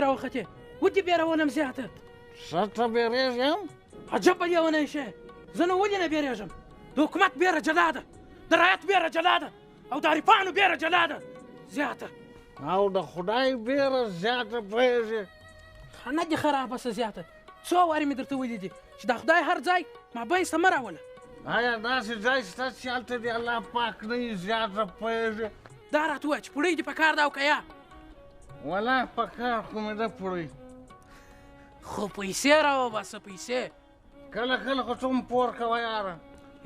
راوختې ودې بیرولم زیاته څه ته بیریږم عجبه لیونی شی زه نو ولې نه بیریږم د حکومت بیره جلا ده د رعیت بیره جلا ده او د عارفانو بیره جلا ده زیاته او د خدای بیره زیاته پوهېږې نه دې خرابه څه زیاته څو وارې مې درته ولیدې چې د خدای هر ځای مابینځ ته مه راوله آیا داسې ځای شته چې هلته دې الله پاک نه وي زیاته پوهېږې دا راته ووایه چې پوړۍ دې په کار ده او که یا والله په کار خو مې ده پوړۍ خو پیسې راوباسه پیسې کله کله خو ته هم پور کوه یاره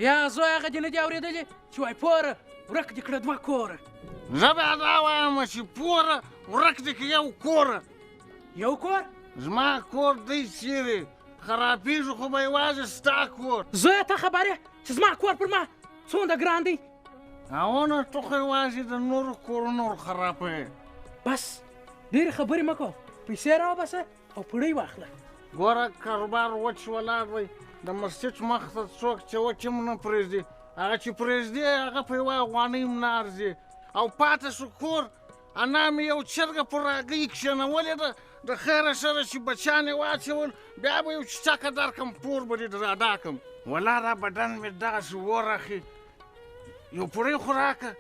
یا زوی هغه دې نه دي اورېدلې چې وایي پوره ورک دې کړه دوه کوره زه بیا دا وایم چې پوره ورک دې کړه یو کوره یو کور زما کور دی چیرې خرابېږي خو به یوازې ستا کور زویه ته خبر یې چې زما کور پر ما څومره ګران دی اونه ته خو یوازې د نورو کورونو ورخرابوې بس ډېرې خبرې مه کوه پیسې راوباسه او پوړۍ واخله ګوره کاروبار وچ ولاړ دی د مسجد مخ ته څوک چې وچ هم نه پرېږدي هغه چې پرېږدي هغه په یوه افغانۍ هم نه ارزي او پاته شو کور انا مې یو چرګه پر هګۍ کښېنولې ده د خیره سره چې بچیان یې واچول بیا به یو چټکه درکړم پور به دې ادا کړم والله دا بدن مې دغسې ورخي یو پوړۍ خو راکړه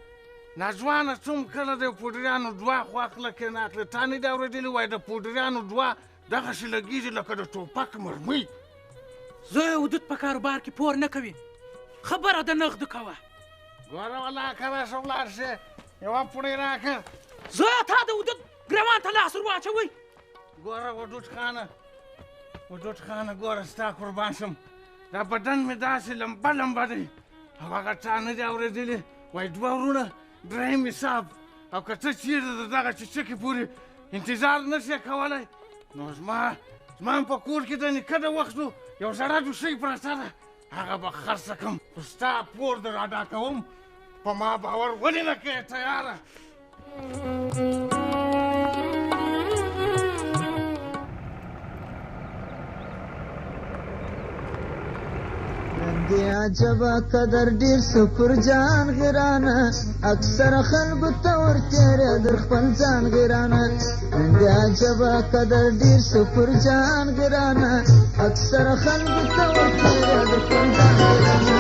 ناځوانه څوم کله د پوډریانو دوه خو اخله کې نه اخله تا نه دي اورېدلي وایي د پوډریانو دوه دغسې لګېږي لکه د ټوپک مرمۍ زوی ودود په کاروبار کې پور نه کوي خبره د نغدو کوه ګوره والله که راسه ولاړ شې یوه پوړۍ راکړه زویه تا د ودود ګرېوان ته لاس ور واچوئ ګوره وډوډ خانه ګوره ستا قربان شم دا بدن مې داسې لمبه لمبه دی او هغه چا نه دي اورېدلي وایي دوه ورونه دریم حساب او که ته چېرته د دغه چچکې پورې انتظار نه شې کولی نو زما هم په کور کې د نیکه د وختو یو زړه ډوشۍ پرته ده هغه به خرڅه کړم خو ستا پور در ادا کوم په ما باور ولې نه کوې تیاره دی عجبه قدر ډیر سپر جان غرانه اکثر خلکو ته ورتېرې در خپل ځان غرانه دی عجبه قدر ډیر سپر جان غرانه اکثر خلکو ته ورتېرې در خپل ځان غرانه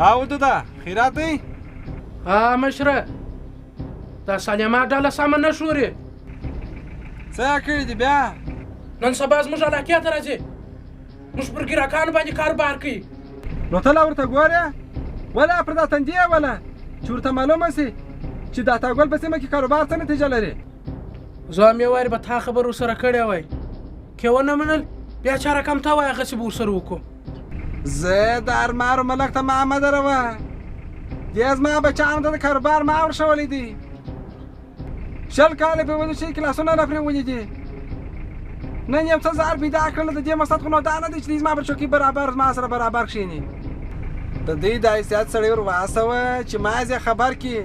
او دودا خیرات دی مشره دا سلیما ډله سمه نه شوري څه کړي دي بیا نن سبا زموږ علاقې ته راځي موږ پر ګراکانو باندې کاروبار کوي نو ته لا ورته ګورې ولا پر دا تندې ولا چې ورته معلومه سي چې دا تاګل په سیمه کې کاروبار څه نتیجه لري زه مې وارې به تا خبر ورسره کړی وای که ونه منل بیا چا رقم ته وایه هغسې به ورسره وکړو زه د ارمارو ملک ته ما مه دروه دې زما بچیانو ته د کاروبار ما ورښولی دي 10 کاله پرې ونیو چې کلاسونه را پرې ونیدي نن یو څه زار پیدا کړل د دې مقصد خو نو دا نه دی چې زما پر چوکۍ برابر زما سره برابر کښېني د دوی د حیثیت سړی ور واستوه چې ما یې خبر کړي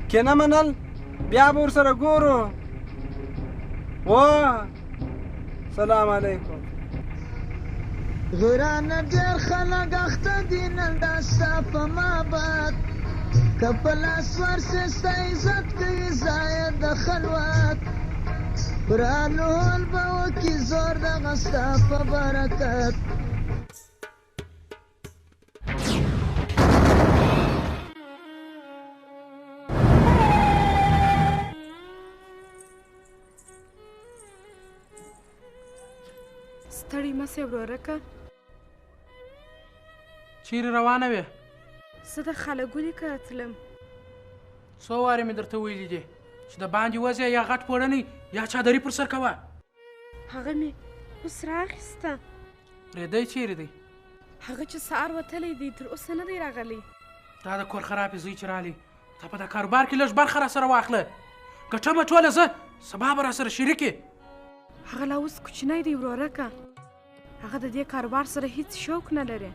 که نه منل بیا به ورسره ګورو سلام علیکم غیرانه ډېر خلک اخته دي نن دا ستا په محبت که په لاس ورسې ستا عزت کوي ځایه د خلوت پرانول به وکړي زور دغه ستا په برکت ستړی مه سې ورورکه چیرې روانه وې زه د خالګولي کره تلم څو وارې مې درته ویلي دي چې د باندې وځې یا غټ پوړنی یا چادري پر سر کوه هغه مې اوس رااخیسته پرېدی چیرې دی هغه چې سهار وتلی دی تر اوسه نه دی راغلی دا د کور خرابې زوی چې رالی تا په دا کاروبار کې لږ برخه راسره واخله ګټه به ټوله زه سبا به راسره شریکې هغه لا اوس کوچنی دی ورورکه هغه د دې کاروبار سره هیڅ شوق نه لري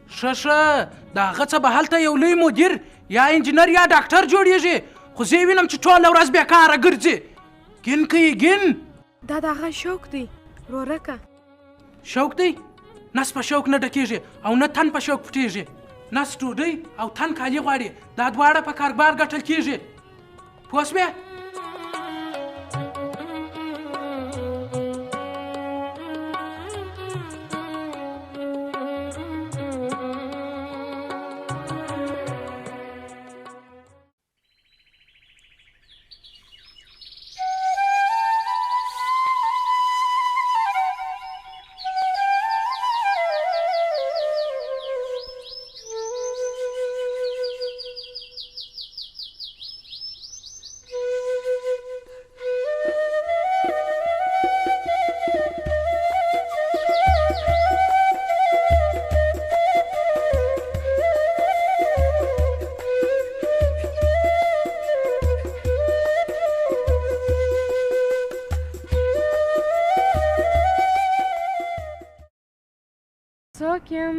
ښه د هغه څه به هلته یو لوی مدیر یا انجینر یا ډاکټر جوړیږي خو زه یې وینم چې ټوله ورځ بېکاره ګرځي ګین کوي ګین دا د هغه شوق دی ورورکه شوق دی نس په شوق نه ډکېږي او نه تن په شوق پټېږي نس ډوډۍ او تن کالي غواړي دا دواړه په کاروبار ګټل کېږي پوه شوې څوک یم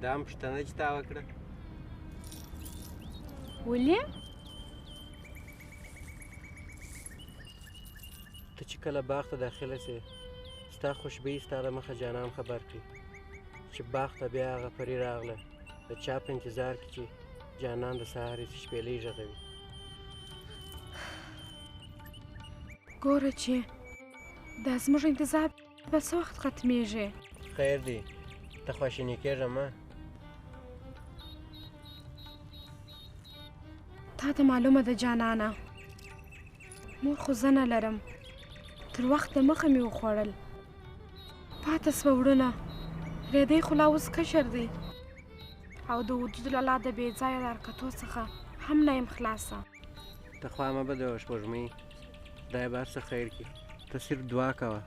دا هم پوښتنه چې تا وکړه ولې ته چې کله باغ ته داخله سې ستا خوشبويي ستا د مخه جانان خبر کړي چې باغ ته بیا هغه پري راغله د چا په انتظار کې چې جانان د سهار هېڅ شپېلۍ غږوي ګوره چې دا زموږ انتظار به څه وخت ختمیږي خیر دی ته خواشینی کېږه مه تا ته معلومه ده جانانه مور خو زه نه لرم تر وخته مخه مې وخوړل پاته سوه وړونه ریدی خو لا اوس کشر دی او د وجود له لا د بې ځایه د حرکتو څخه هم نه یم خلاصه ته خوا مه بدوه سپوږمۍ خدای به هر څه خیر کړي ته صرف دعا کوه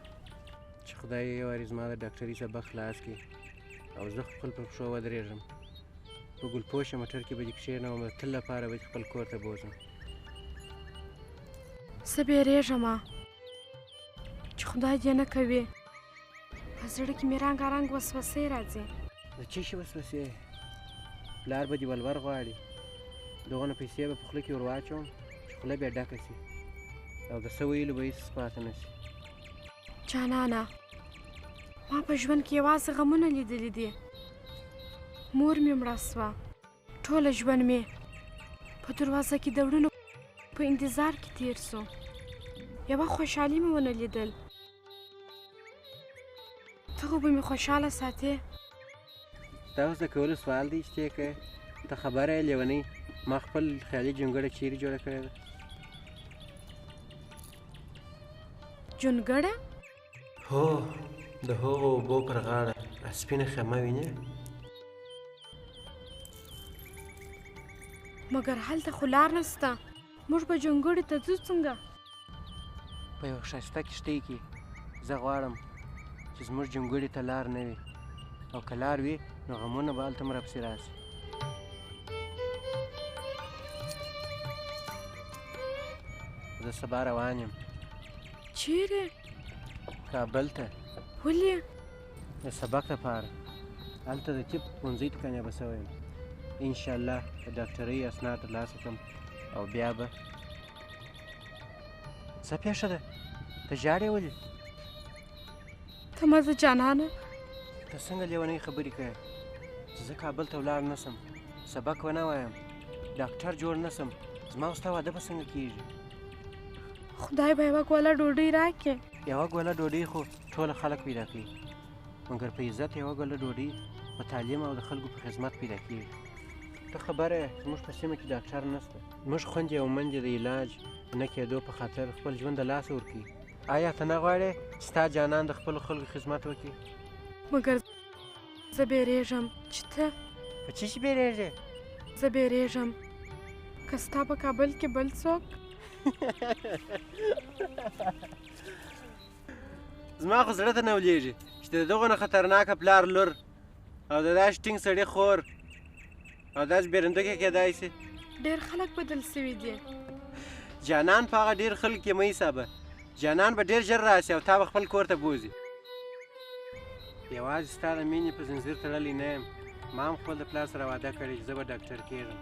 چې خدای یو وارې زما د ډاکټري سبق خلاص کړي او زه خپل په پښو ودرېږم په ګلپوشه موټر کې به دې کښېنوم د تل لپاره به دې خپل کور ته بوځم زه بیریږم چې خدای دې نه کوي په زړه کې مې رنګارنګ وسوسې راځي د څه شي وسوسې پلار به دې ولور غواړي دغونه پیسې به په خوله کې ور واچوم چې خوله بیا ډکه شي او د څه ویلو به هېڅ پاته نه شي جانانه ما په ژوند کې یوازې غمونه لیدلي دي مور مې مړه سوه ټوله ژوند مې په دروازه کې د وړونو په انتظار کې تیر سو یوه خوشحالي مې ونه لیدل ته خو به مې خوشحاله ساتې دا اوس د کولو سوال دی چې ته یې کوې ته خبره یې لیونۍ ما خپل خیالي جونګړه چیرې جوړه کړې ده جونګړه هو د هغو اوبو پر غاړه سپینه خیمه وینې مګر هلته خو لار نسته موږ به جونګړې ته ځو څنګه په یو ښایسته کښتۍ کې زه غواړم چې زموږ جونګړې ته لار نه وي او که لار وي نو غمونه به هلته هم راپسې راشي زه سبا روان یم چیرې کابل ته ولې د سبق لپاره هلته د طب پوهنځۍ ته کامیابه شوی یم انشاءالله د ډاکټرۍ اسناد ترلاسه کړم او بیا به څه پېښه ده ته ژاړې ولې ته مه ځه جانانه ته څنګه لیونۍ خبرې کوې چې زه کابل ته ولاړ نه سم سبق ونه وایم ډاکټر جوړ نه سم زما او ستا واده به څنګه کېږي خدای به یوه ګوله ډوډۍ راکړي یوه ګوله ډوډۍ خو ټوله خلک پیدا کوي مګر په عزت یوه ګوله ډوډۍ په تعلیم او د خلکو په خدمت پیدا کېږي ته خبره یې زموږ په سیمه کې ډاکټر نشته زموږ خویندې او میندې د علاج نه کېدو په خاطر خپل ژوند د لاسه ورکوي آیا ته نه غواړې چې ستا جانان د خپلو خلکو خدمت وکړي مګر زه بیریږم چې ته په څه شي بیریږې زه بیریږم که ستا په کابل کې بل څوک زما خو زړه ته نه ولیږي چې د دغو نه خطرناکه پلار لور او د داسې ټینګ سړي خور او داسې بېرندوکې کېدای شي ډېر خلک بدل سوي دي جانان په هغه ډېر خلک کې مه حسابه جانان به ډېر ژر راشي او تا به خپل کور ته بوځي یوازې ستا د مینې په زنځیر تړلی نه یم ما هم خپل د پلار سره واده کړی چې زه به ډاکټر کېږم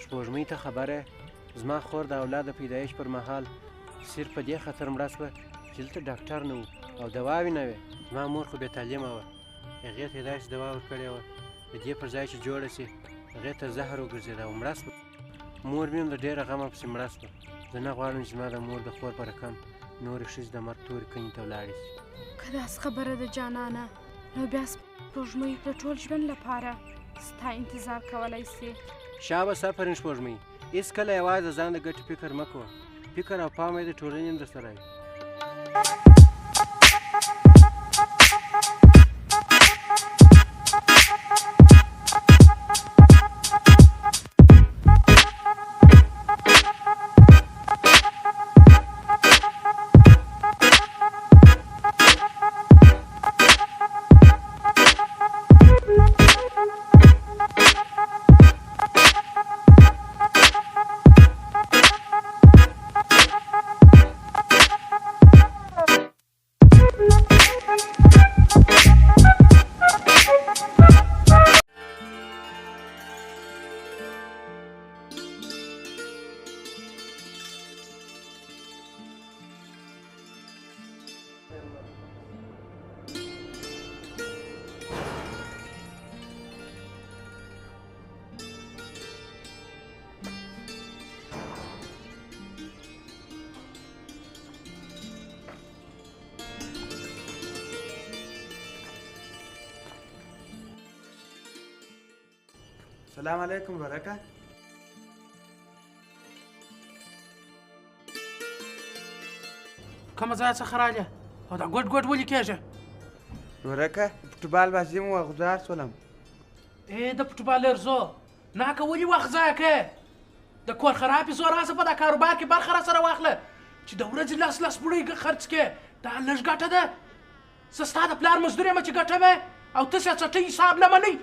سپوږمۍ ته خبره زما خور د اولاد د پیدایش پر مهال صرف په دې خاطر مړه شوه چې دلته ډاکټر نه و او دواوې نه وې زما مور خو بې تعلیمه وه هغې ته یې داسې دوا ورکړې وه د دې پر ځای چې جوړه سي هغې ته زهر وګرځېده او مړه سوه مور مې هم د ډېره غمه پسې مړه سوه زه نه غواړم چې زما د مور د خور په رقم نورې ښځې د مرګ تورې کڼې ته ولاړې شي که داسې خبره ده جانانه نو بیا سپوږمۍ د ټول ژوند لپاره ستا انتظار کولی سي شابه آفرین سپوږمۍ هېڅکله یوازې د ځان د ګټې فکر مه کوه فکر او پام یې د ټولنې هم درسره وي سلام علیکم ورکه. کومه ځای څخه راغلې او دا ګوټ ګوټ ولې کېږي ورکه فوټبال بازي مو وغوځار شولم. د فوټبالر زو ناکه ولې وخت ضایع کوې د کور خرابې زو راسه په دا کاروبار کې برخه را سره واخله چې د ورځې لس پوړۍ خرڅ کړې دا لږ ګټه ده زه ستا د پلار مزدور یم چې ګټمې او تاسې څټۍ حساب نه منئ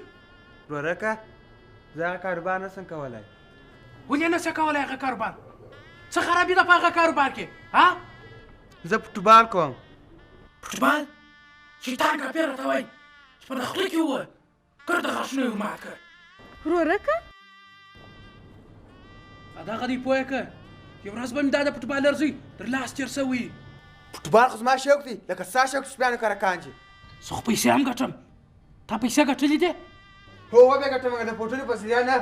ورکه زه هغه کاروبار نشم کولی. ولې نشې کولی هغه کاروبار څه خرابي ده په هغه کاروبار کې ها زه فوټبال کوم. فوټبال شیطان کاپې راته وایي چې په د خوله کې ووه کړ د غاښونو یې ورمات کړ ورورکه دغه دی پوه که یو ورځ به مې دا د فوټبالر زوی تر لاس تېر شوی فوټبال خو زما شوق دی لکه ستا شوق چې سپیانو کره کانجي. زه خو پیسې هم ګټم تا پیسې ګټلې دي هو وبې ګټم د فوټونو په ذریعه نه